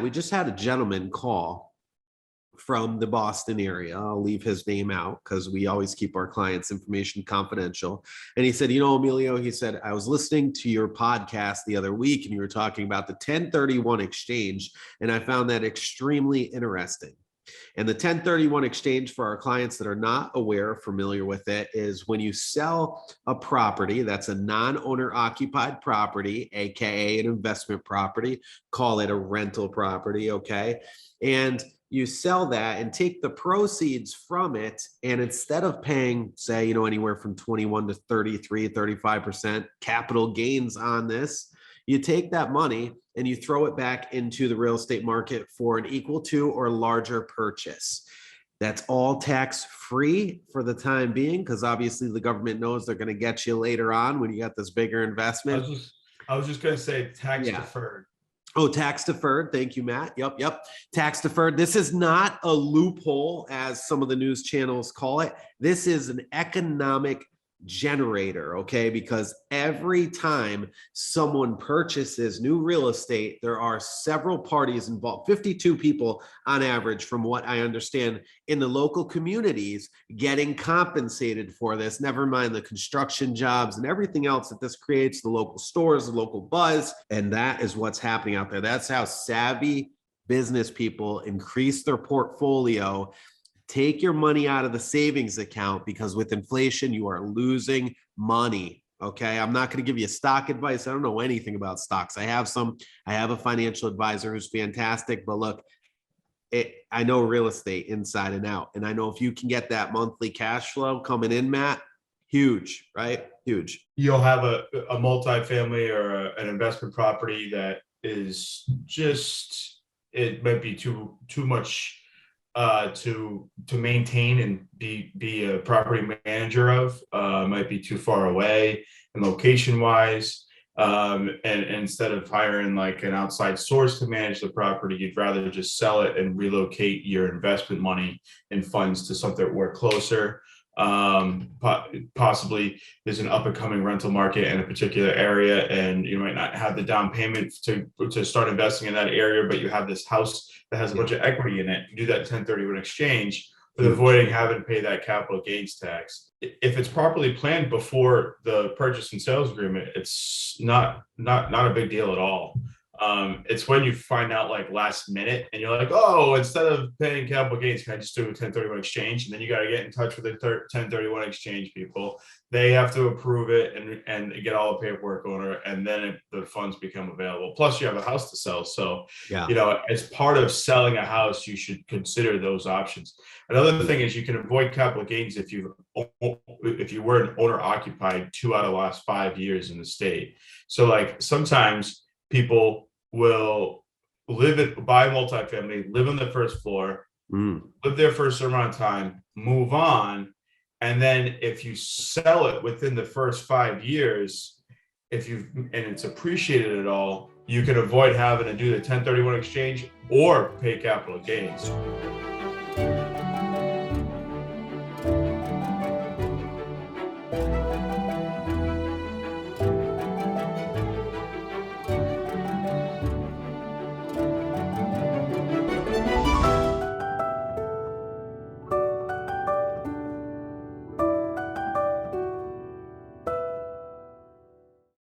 we just had a gentleman call from the Boston area. I'll leave his name out because we always keep our clients' information confidential. And he said, Emilio, he said, I was listening to your podcast the other week and you were talking about the 1031 exchange, and I found that extremely interesting. And the 1031 exchange, for our clients that are not familiar with it, is when you sell a property that's a non-owner occupied property, AKA an investment property, call it a rental property, okay? And you sell that and take the proceeds from it. And instead of paying, say, anywhere from 21 to 33, 35% capital gains on this, you take that money and you throw it back into the real estate market for an equal to or larger purchase. That's all tax-free for the time being, because obviously the government knows they're going to get you later on when you got this bigger investment. I was just going to say tax deferred. Oh, tax deferred. Thank you, Matt. Yep. Tax deferred. This is not a loophole, as some of the news channels call it. This is an economic generator, okay? Because every time someone purchases new real estate, there are several parties involved, 52 people on average, from what I understand, in the local communities getting compensated for this, never mind the construction jobs and everything else that this creates, the local stores, the local buzz. And that is what's happening out there. That's how savvy business people increase their portfolio. Take your money out of the savings account, because with inflation, you are losing money. Okay. I'm not going to give you stock advice. I don't know anything about stocks. I have a financial advisor who's fantastic, but look, I know real estate inside and out. And I know if you can get that monthly cash flow coming in, Matt, huge, right? Huge. You'll have a multifamily or an investment property that is just, it might be too much to maintain and be a property manager of, might be too far away and location wise. And instead of hiring like an outside source to manage the property, you'd rather just sell it and relocate your investment money and funds to something where closer. Possibly there's an up and coming rental market in a particular area, and you might not have the down payment to start investing in that area, but you have this house that has a bunch of equity in it. You do that 1031 exchange with avoiding having to pay that capital gains tax. If it's properly planned before the purchase and sales agreement, it's not a big deal at all. It's when you find out like last minute and you're like, oh, instead of paying capital gains, can I just do a 1031 exchange? And then you got to get in touch with the 1031 exchange people. They have to approve it and get all the paperwork on it, and then the funds become available. Plus you have a house to sell. So, as part of selling a house, you should consider those options. Another thing is you can avoid capital gains if you were an owner occupied 2 out of the last 5 years in the state. So like sometimes people will buy multifamily, live on the first floor, live there for a certain amount of time, move on. And then if you sell it within the first 5 years, and it's appreciated at all, you can avoid having to do the 1031 exchange or pay capital gains.